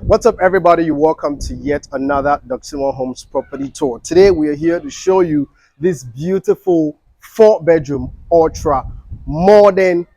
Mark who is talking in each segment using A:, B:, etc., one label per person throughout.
A: What's up, everybody? You're welcome to yet another Doximo Homes property tour. Today we are here to show you this beautiful 4-bedroom ultra modern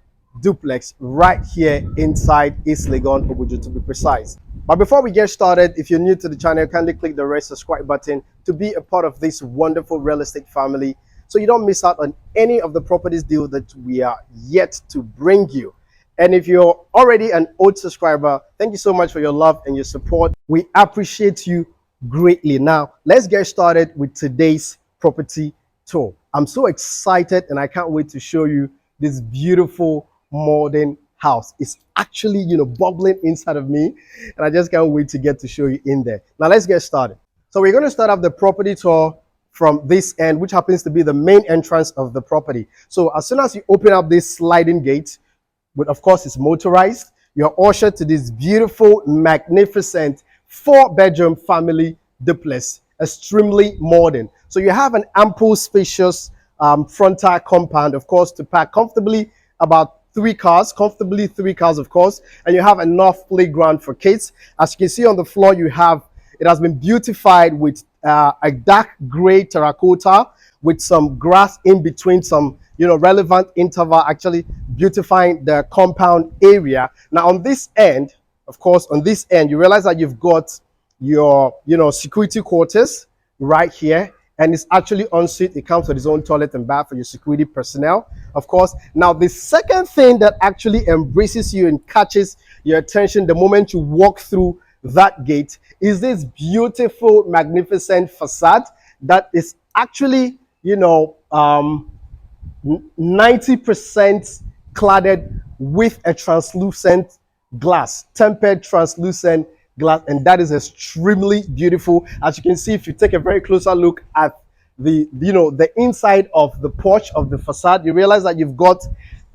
A: duplex right here inside East Legon, Ogbojo to be precise. But before we get started, if you're new to the channel, kindly click the red subscribe button to be a part of this wonderful real estate family so you don't miss out on any of the properties deal that we are yet to bring you. And if you're already an old subscriber, thank you so much for your love and your support. We appreciate you greatly. Now, let's get started with today's property tour. I'm so excited and I can't wait to show you this beautiful modern house. It's actually, bubbling inside of me, and I just can't wait to get to show you in there. Now, let's get started. So we're going to start off the property tour from this end, which happens to be the main entrance of the property. So as soon as you open up this sliding gate, but of course it's motorized, you're ushered to this beautiful, magnificent 4-bedroom family duplex, extremely modern. So you have an ample, spacious frontal compound, of course, to park comfortably about 3 cars, of course, and you have enough playground for kids. As you can see on the floor, it has been beautified with a dark gray terracotta with some grass in between, some relevant interval, actually beautifying the compound area. Now on this end, of course, you realize that you've got your security quarters right here, and it's actually en suite. It comes with its own toilet and bath for your security personnel, of course. Now the second thing that actually embraces you and catches your attention the moment you walk through that gate is this beautiful, magnificent facade that is actually 90% cladded with a translucent glass, tempered translucent glass, and that is extremely beautiful. As you can see, if you take a very closer look at the inside of the porch of the facade, you realize that you've got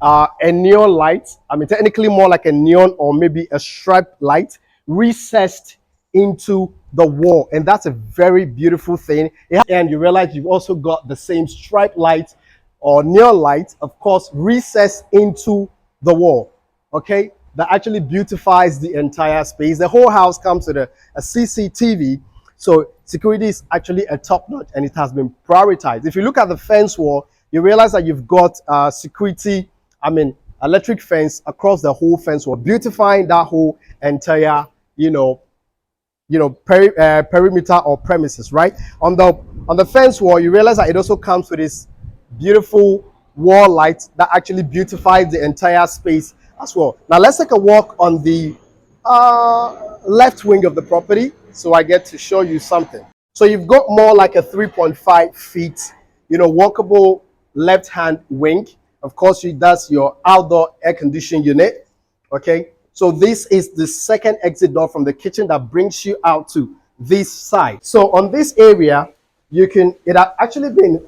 A: a neon light. I mean, technically more like a neon or maybe a striped light recessed into the wall, and that's a very beautiful thing. And you realize you've also got the same stripe light or neon light, of course, recessed into the wall. Okay, that actually beautifies the entire space. The whole house comes with a CCTV, so security is actually a top notch and it has been prioritized. If you look at the fence wall, you realize that you've got electric fence across the whole fence wall, beautifying that whole entire perimeter or premises. Right on the fence wall, you realize that it also comes with this beautiful wall light that actually beautifies the entire space as well. Now let's take a walk on the left wing of the property so I get to show you something. So you've got more like a 3.5 feet walkable left hand wing. Of course, that's your outdoor air conditioning unit. Okay, so this is the second exit door from the kitchen that brings you out to this side. So on this area, it has actually been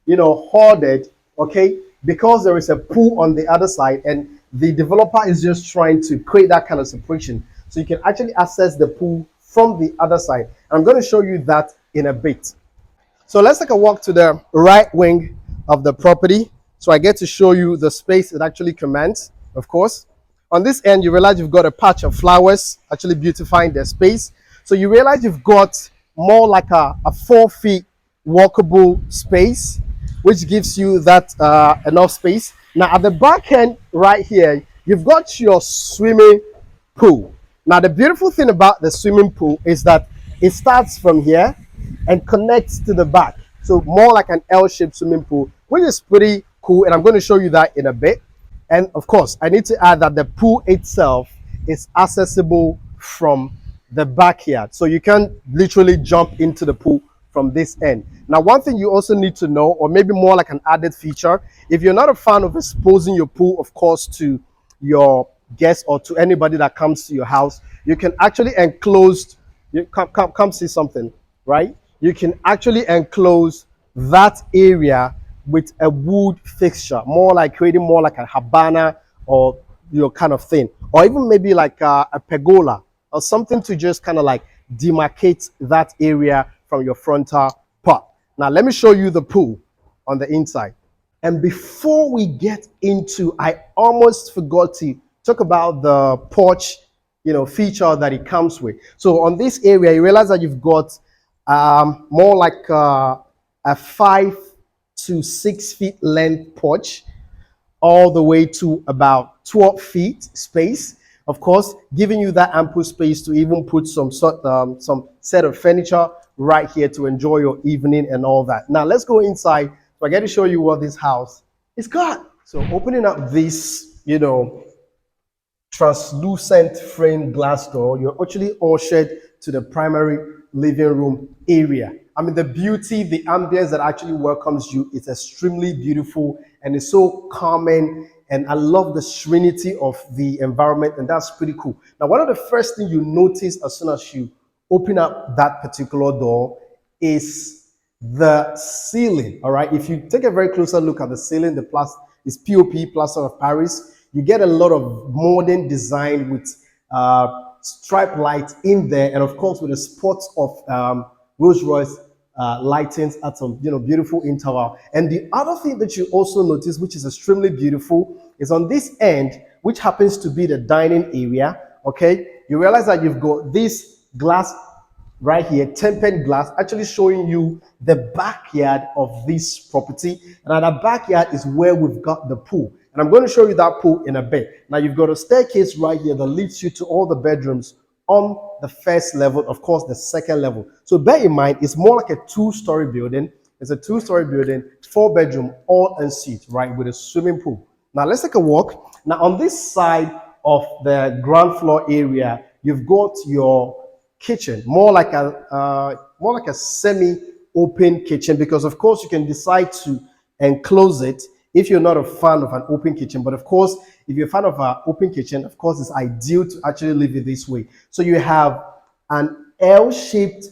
A: hoarded, okay, because there is a pool on the other side, and the developer is just trying to create that kind of separation so you can actually access the pool from the other side. I'm going to show you that in a bit. So let's take a walk to the right wing of the property so I get to show you the space it actually commands. Of course, on this end, you realize you've got a patch of flowers actually beautifying the space. So you realize you've got more like a 4 feet walkable space, which gives you that enough space. Now at the back end right here, you've got your swimming pool. Now the beautiful thing about the swimming pool is that it starts from here and connects to the back. So more like an L-shaped swimming pool, which is pretty cool, and I'm going to show you that in a bit. And of course, I need to add that the pool itself is accessible from the backyard, so you can literally jump into the pool from this end. Now, one thing you also need to know, or maybe more like an added feature, if you're not a fan of exposing your pool, of course, to your guests or to anybody that comes to your house, you can actually enclose, come see something, right? You can actually enclose that area with a wood fixture, creating more like a habana or kind of thing, or even maybe like a pergola or something to just kind of like demarcate that area from your frontal part. Now let me show you the pool on the inside. And before we get into, I almost forgot to talk about the porch, feature that it comes with. So on this area, you realize that you've got more like a 5 to 6 feet length porch, all the way to about 12 feet space. Of course, giving you that ample space to even put some set of furniture right here to enjoy your evening and all that. Now let's go inside. So I get to show you what this house is got. So opening up this, translucent frame glass door, you're actually ushered to the primary living room area. I mean, the beauty, the ambience that actually welcomes you is extremely beautiful and it's so calming. And I love the serenity of the environment, and that's pretty cool. Now, one of the first things you notice as soon as you open up that particular door is the ceiling. All right, if you take a very closer look at the ceiling, the plus is POP, plaster of Paris. You get a lot of modern design with stripe lights in there, and of course with the spots of Rolls Royce lightings at some beautiful interval. And the other thing that you also notice, which is extremely beautiful, is on this end, which happens to be the dining area. Okay, you realize that you've got this glass right here, tempered glass, actually showing you the backyard of this property. And at the backyard is where we've got the pool. And I'm going to show you that pool in a bit. Now you've got a staircase right here that leads you to all the bedrooms on the first level, of course, the second level. So bear in mind, it's more like a two-story building. It's a two-story building, 4-bedroom, all en suite, right, with a swimming pool. Now let's take a walk. Now on this side of the ground floor area, you've got your kitchen, more like a semi-open kitchen, because of course you can decide to enclose it if you're not a fan of an open kitchen. But of course, if you're a fan of an open kitchen, of course it's ideal to actually leave it this way. So you have an L-shaped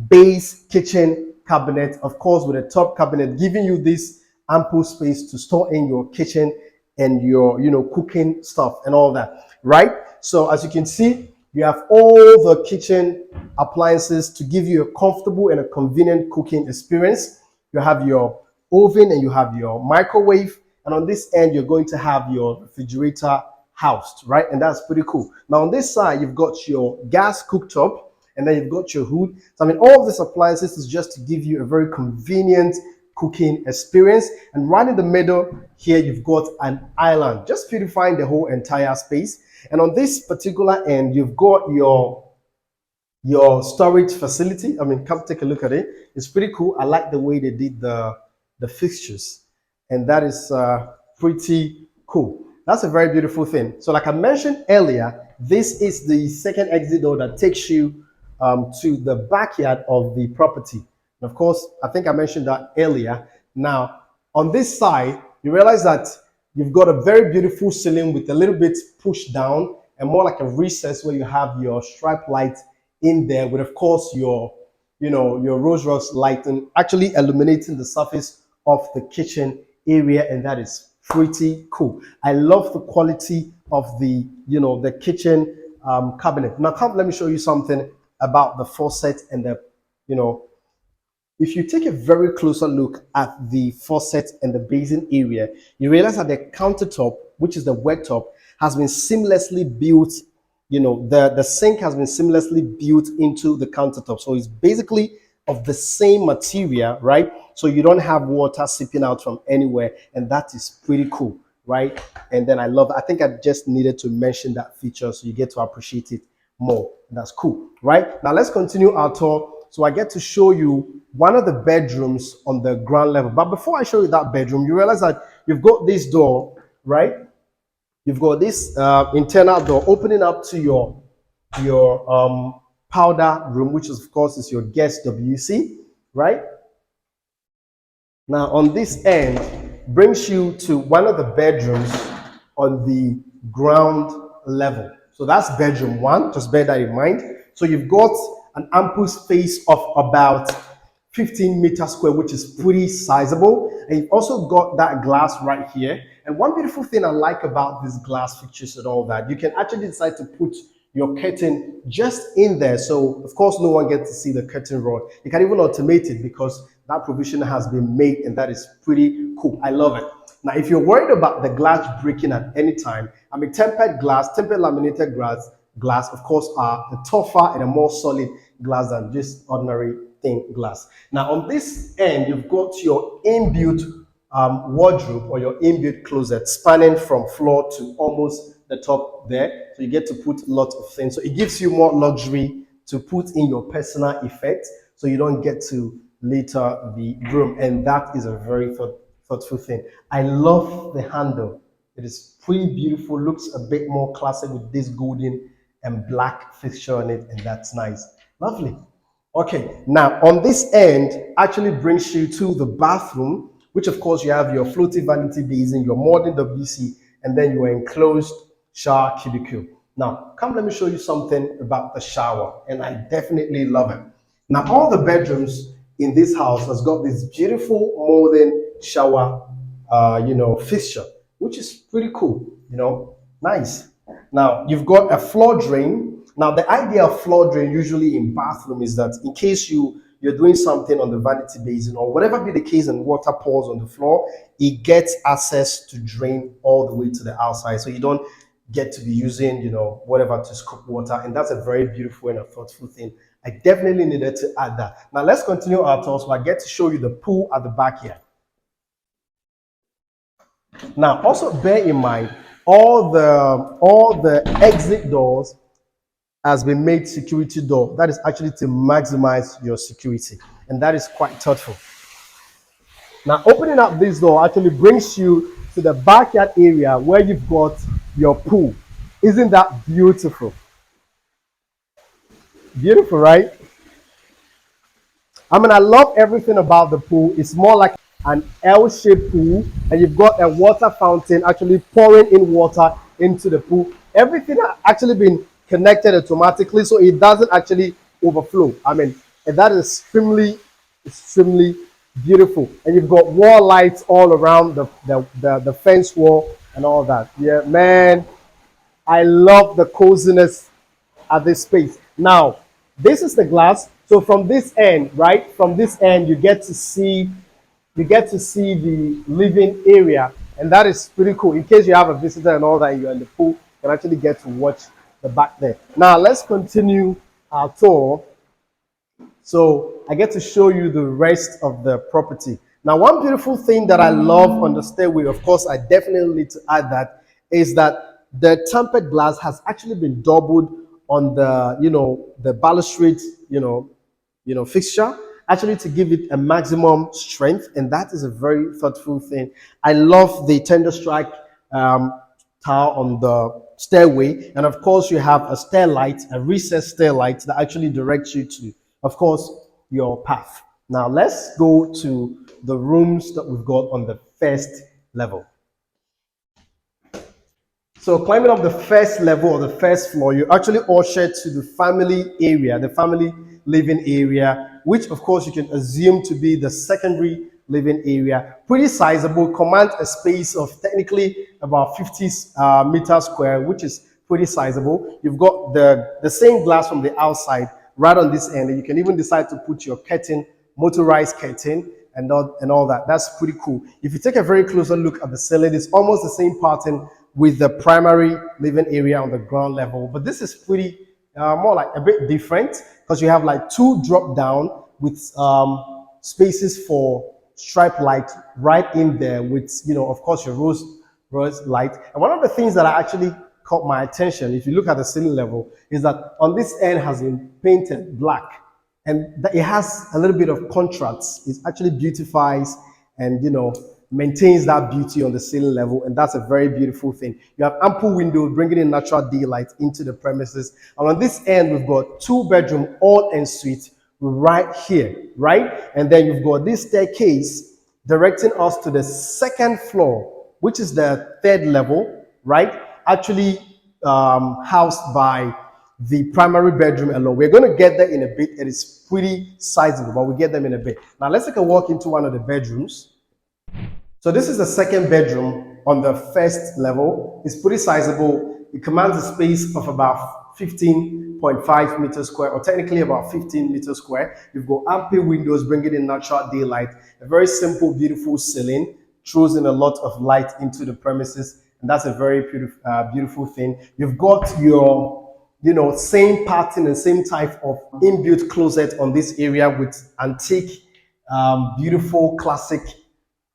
A: base kitchen cabinet, of course with a top cabinet, giving you this ample space to store in your kitchen and your cooking stuff and all that, right? So as you can see, you have all the kitchen appliances to give you a comfortable and a convenient cooking experience. You have your oven and you have your microwave, and on this end you're going to have your refrigerator housed, right? And that's pretty cool. Now on this side you've got your gas cooktop, and then you've got your hood. So I mean, all of these appliances is just to give you a very convenient cooking experience. And right in the middle here you've got an island, just beautifying the whole entire space. And on this particular end you've got your storage facility. I mean, come take a look at it. It's pretty cool. I like the way they did the fixtures, and that is pretty cool. That's a very beautiful thing. So like I mentioned earlier, this is the second exit door that takes you to the backyard of the property. And of course, I think I mentioned that earlier. Now on this side you realize that you've got a very beautiful ceiling with a little bit pushed down and more like a recess where you have your stripe light in there with, of course, your Rolls Royce lighting actually illuminating the surface of the kitchen area, and that is pretty cool. I love the quality of the the kitchen cabinet. Now come, let me show you something about the faucet and the if you take a very closer look at the faucet and the basin area, you realize that the countertop, which is the worktop, has been seamlessly built. The sink has been seamlessly built into the countertop. So it's basically of the same material, right? So you don't have water seeping out from anywhere, and that is pretty cool, right? And then I think I just needed to mention that feature so you get to appreciate it more. And that's cool, right? Now let's continue our tour. So I get to show you one of the bedrooms on the ground level. But before I show you that bedroom, you realize that you've got this door, right? You've got this internal door opening up to your powder room, which is, of course, is your guest WC, right? Now on this end brings you to one of the bedrooms on the ground level. So that's bedroom 1, just bear that in mind. So you've got an ample space of about 15 meters square, which is pretty sizable. And you've also got that glass right here. And one beautiful thing I like about these glass fixtures and all that, you can actually decide to put your curtain just in there. So of course, no one gets to see the curtain rod. You can even automate it because that provision has been made, and that is pretty cool. I love it. Now, if you're worried about the glass breaking at any time, I mean, tempered glass, tempered laminated glass, of course, are a tougher and a more solid glass than just ordinary thin glass. Now, on this end, you've got your inbuilt wardrobe or your inbuilt closet spanning from floor to almost the top there. So you get to put lots of things. So it gives you more luxury to put in your personal effect, so you don't get to litter the room. And that is a very thoughtful thing. I love the handle. It is pretty beautiful, looks a bit more classic with this golden and black fixture on it, and that's nice. Lovely. Okay, now on this end actually brings you to the bathroom, which of course you have your floating vanity basin, your modern WC, and then your enclosed shower cubicle. Now, come let me show you something about the shower, and I definitely love it. Now, all the bedrooms in this house has got this beautiful modern shower, fixture, which is pretty cool, nice. Now, you've got a floor drain. Now, the idea of floor drain usually in bathroom is that in case you're doing something on the vanity basin or whatever be the case and water pours on the floor, it gets access to drain all the way to the outside. So you don't get to be using, whatever to scoop water. And that's a very beautiful and a thoughtful thing. I definitely needed to add that. Now, let's continue our tour. So I get to show you the pool at the back here. Now, also bear in mind, all the exit doors has been made security door. That is actually to maximize your security, and that is quite thoughtful. Now, opening up this door actually brings you to the backyard area where you've got your pool. Isn't that beautiful? Beautiful, right? I mean, I love everything about the pool. It's more like an L-shaped pool, and you've got a water fountain actually pouring in water into the pool. Everything has actually been connected automatically, so it doesn't actually overflow. I mean, and that is extremely beautiful. And you've got wall lights all around the fence wall and all that. Yeah, man, I love the coziness at this space. Now, this is the glass. So from this end, right? From this end, you get to see the living area, and that is pretty cool. In case you have a visitor and all that, and you're in the pool, you can actually get to watch the back there. Now, let's continue our tour. So I get to show you the rest of the property. Now, one beautiful thing that I love on the stairway, of course, I definitely need to add that, is that the tempered glass has actually been doubled on the balustrade, fixture, actually to give it a maximum strength, and that is a very thoughtful thing. I love the tender strike tile on the stairway, and of course you have a stair light, a recessed stair light that actually directs you to, of course, your path. Now let's go to the rooms that we've got on the first level. So climbing up the first level or the first floor, you're actually ushered to the family area, the family living area, which of course you can assume to be the secondary living area. Pretty sizable, command a space of technically about 50 meters square, which is pretty sizable. You've got the same glass from the outside right on this end, and you can even decide to put your curtain, motorized curtain, and all that. That's pretty cool. If you take a very closer look at the ceiling, it's almost the same pattern with the primary living area on the ground level, but this is pretty more like a bit different because you have like two drop down with spaces for stripe light right in there with, of course, your rose light. And one of the things that I actually caught my attention, if you look at the ceiling level, is that on this end has been painted black, and it has a little bit of contrast. It actually beautifies and maintains that beauty on the ceiling level, and that's a very beautiful thing. You have ample windows bringing in natural daylight into the premises, and on this end we've got 2-bedroom all en suite right here, right? And then you've got this staircase directing us to the second floor, which is the 3rd level, right? Actually housed by the primary bedroom alone. We're going to get there in a bit. It is pretty sizable, but we'll get them in a bit. Now let's take a walk into one of the bedrooms. So this is the 2nd bedroom on the 1st level. It's pretty sizable. It commands a space of about 15.5 meters square, or technically about 15 meters square. You've got ample windows bringing in natural daylight. A very simple, beautiful ceiling throws in a lot of light into the premises, and that's a very beautiful thing. You've got your same pattern and same type of inbuilt closet on this area with antique, beautiful classic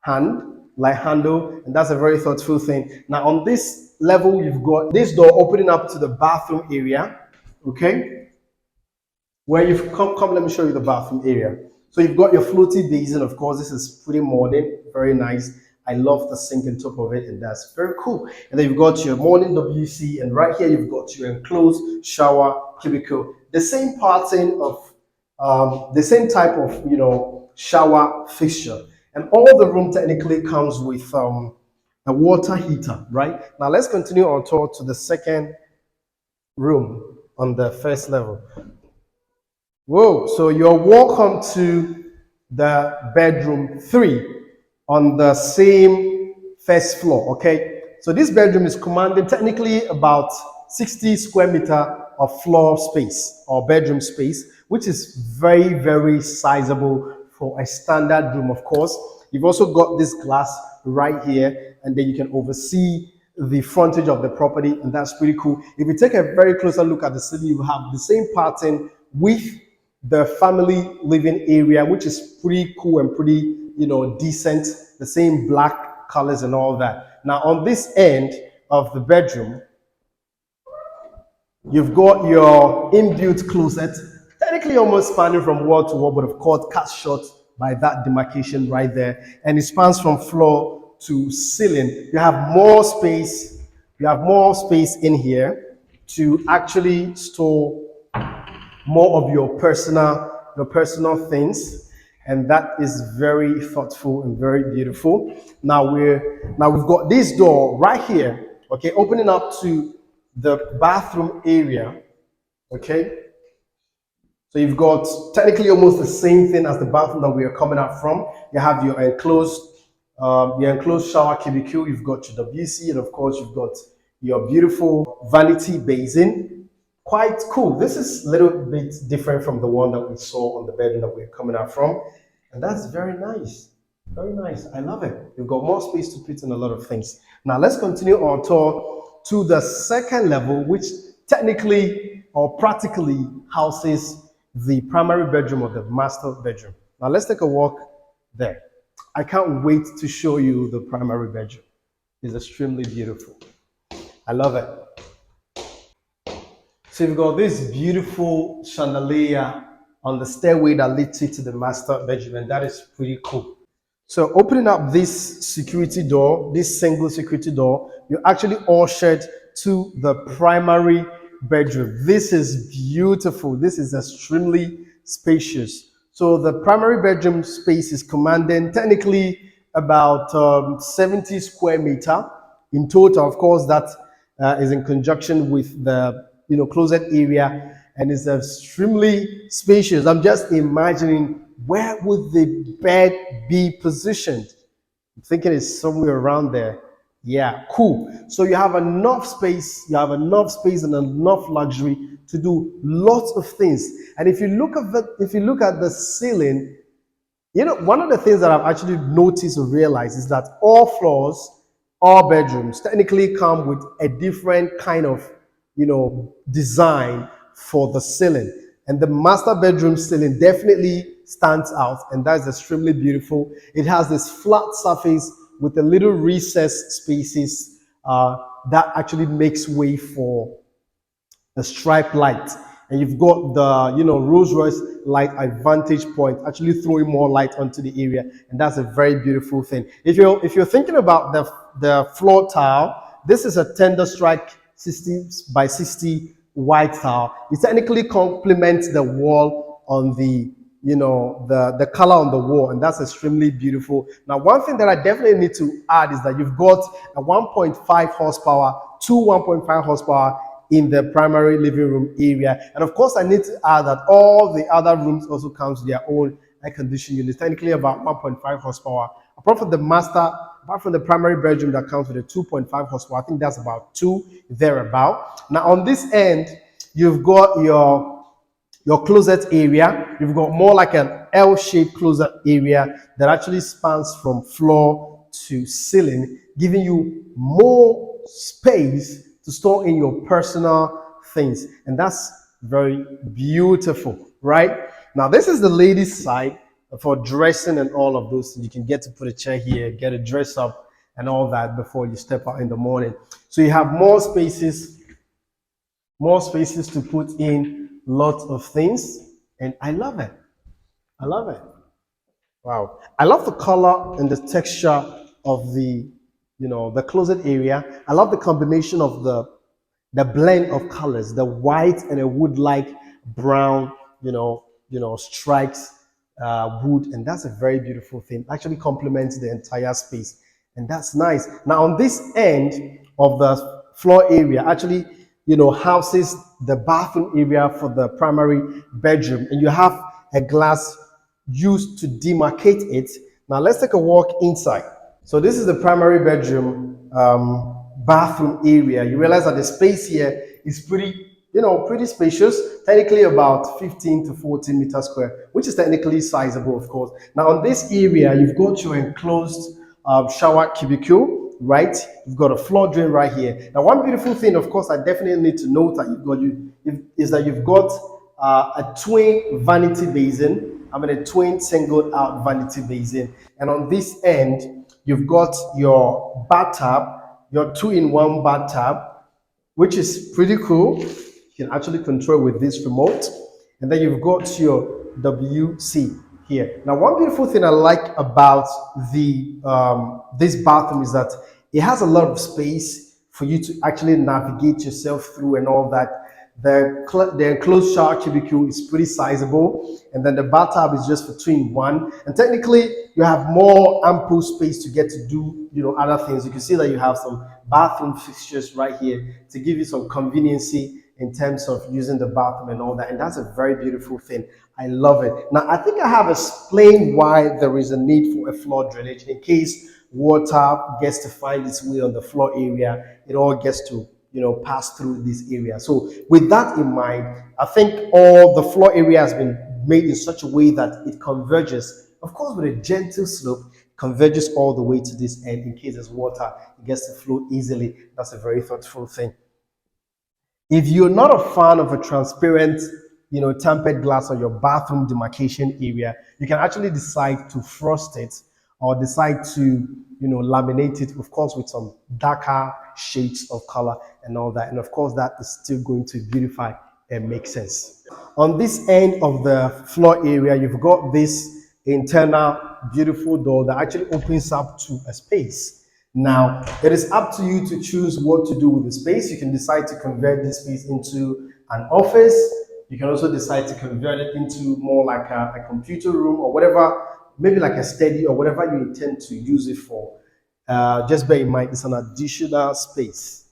A: handle, and that's a very thoughtful thing. Now on this level, you've got this door opening up to the bathroom area, okay, where you've come, let me show you the bathroom area. So you've got your floaty basin. Of course, this is pretty modern, very nice. I love the sink on top of it, and that's very cool. And then you've got your morning WC, and right here you've got your enclosed shower cubicle. The same pattern of the same type of shower fixture, and all the room technically comes with a water heater. Right now, let's continue our tour to the second room on the first level. Whoa, so you're welcome to the bedroom 3 on the same first floor, okay? So this bedroom is commanding technically about 60 square meter of floor space or bedroom space, which is very, very sizable for a standard room, of course. You've also got this glass right here, and then you can oversee the frontage of the property, and that's pretty cool. If you take a very closer look at the ceiling, you have the same pattern with the family living area, which is pretty cool and pretty, decent. The same black colors and all that. Now on this end of the bedroom, you've got your inbuilt closet, technically almost spanning from wall to wall, but of course cut short by that demarcation right there. And it spans from floor to ceiling. You have more space. You have more space in here to actually store more of your personal things, and that is very thoughtful and very beautiful. Now we've got this door right here, okay, opening up to the bathroom area, okay. So you've got technically almost the same thing as the bathroom that we are coming out from. You have your enclosed shower cubicle. You've got your WC, and of course you've got your beautiful vanity basin. Quite cool. This is a little bit different from the one that we saw on the bedroom that we're coming out from, and that's very nice. Very nice. I love it. You've got more space to put in a lot of things. Now let's continue our tour to the second level, which technically or practically houses the primary bedroom or the master bedroom. Now let's take a walk there. I can't wait to show you the primary bedroom. It's extremely beautiful. I love it. So you've got this beautiful chandelier on the stairway that leads you to the master bedroom, and that is pretty cool. So opening up this security door, this single security door, you're actually ushered to the primary bedroom. This is beautiful. This is extremely spacious. So the primary bedroom space is commanding technically about 70 square meter in total. Of course, that is in conjunction with the closet area, and it's extremely spacious. I'm just imagining, where would the bed be positioned? I'm thinking it's somewhere around there. Yeah, cool. So you have enough space, and enough luxury to do lots of things. And if you look at the ceiling, one of the things that I've actually noticed or realized is that all floors, all bedrooms technically come with a different kind of design for the ceiling, and the master bedroom ceiling definitely stands out, and that's extremely beautiful. It has this flat surface with a little recessed spaces that actually makes way for the stripe light, and you've got the Rolls Royce light at vantage point, actually throwing more light onto the area, and that's a very beautiful thing. If you're thinking about the floor tile, this is a tender strike 60 by 60 white tile. It technically complements the wall on the the color on the wall, and that's extremely beautiful. Now, one thing that I definitely need to add is that you've got a 1.5 horsepower to 1.5 horsepower in the primary living room area, and of course I need to add that all the other rooms also comes with their own air conditioning units, technically about 1.5 horsepower. Apart from the primary bedroom that comes with a 2.5 horsepower, I think that's about 2 thereabout. Now on this end, you've got your closet area. You've got more like an L-shaped closet area that actually spans from floor to ceiling, giving you more space to store in your personal things, and that's very beautiful, right? Now this is the ladies' side for dressing and all of those. You can get to put a chair here, get a dress up and all that before you step out in the morning. So you have more spaces to put in lots of things, and I love it. I love it. Wow. I love the color and the texture of the closet area. I love the combination of the blend of colors, the white and a wood-like brown, stripes, wood, and that's a very beautiful thing. Actually complements the entire space, and that's nice. Now on this end of the floor area, actually, houses the bathroom area for the primary bedroom, and you have a glass used to demarcate it. Now let's take a walk inside. So this is the primary bedroom bathroom area. You realize that the space here is pretty spacious, technically about 15 to 14 meters square, which is technically sizable, of course. Now on this area, you've got your enclosed shower cubicle, right? You've got a floor drain right here. Now one beautiful thing, of course, I definitely need to note that you've got a twin vanity basin. A twin singled out vanity basin, and on this end you've got your bathtub, your 2-in-1 bathtub, which is pretty cool. You can actually control with this remote, and then you've got your WC here. Now one beautiful thing I like about this bathroom is that it has a lot of space for you to actually navigate yourself through and all that. The enclosed shower cubicle is pretty sizable, and then the bathtub is just for 2-in-1, and technically you have more ample space to get to do other things. You can see that you have some bathroom fixtures right here to give you some conveniency in terms of using the bathroom and all that, and that's a very beautiful thing. I love it. Now I think I have explained why there is a need for a floor drainage. In case water gets to find its way on the floor area, it all gets to pass through this area. So with that in mind, I think all the floor area has been made in such a way that it converges, of course with a gentle slope, converges all the way to this end. In case there's water, it gets to flow easily. That's a very thoughtful thing. If you're not a fan of a transparent tempered glass on your bathroom demarcation area, you can actually decide to frost it, or decide to laminate it, of course, with some darker shades of color and all that. And of course, that is still going to beautify and make sense. On this end of the floor area, you've got this internal beautiful door that actually opens up to a space. Now, it is up to you to choose what to do with the space. You can decide to convert this space into an office. You can also decide to convert it into more like a computer room or whatever, maybe like a study or whatever you intend to use it for. Just bear in mind, it's an additional space,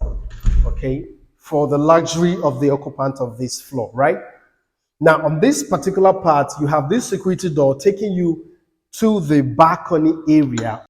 A: okay, for the luxury of the occupant of this floor, right? Now, on this particular part, you have this security door taking you to the balcony area.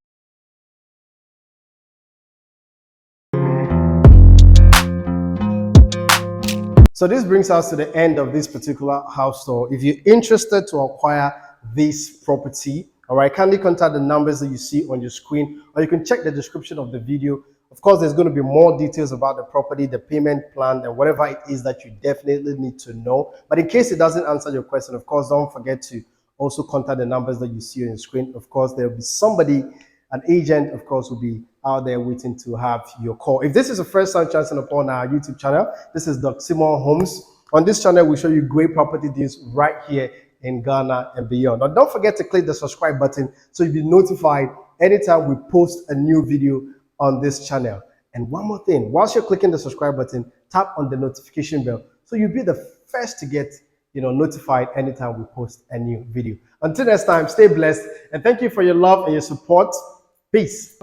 A: So this brings us to the end of this particular house tour. If you're interested to acquire this property, all right, kindly contact the numbers that you see on your screen, or you can check the description of the video. Of course, there's going to be more details about the property, the payment plan, and whatever it is that you definitely need to know. But in case it doesn't answer your question, of course, don't forget to also contact the numbers that you see on your screen. Of course, there will be somebody, an agent, of course, will be out there waiting to have your call. If this is the first time chancing upon our YouTube channel, this is Dr. Simon Homes. On this channel, we show you great property deals right here in Ghana and beyond. Now, don't forget to click the subscribe button so you'll be notified anytime we post a new video on this channel. And one more thing, whilst you're clicking the subscribe button, tap on the notification bell so you'll be the first to get notified anytime we post a new video. Until next time, stay blessed, and thank you for your love and your support. Peace.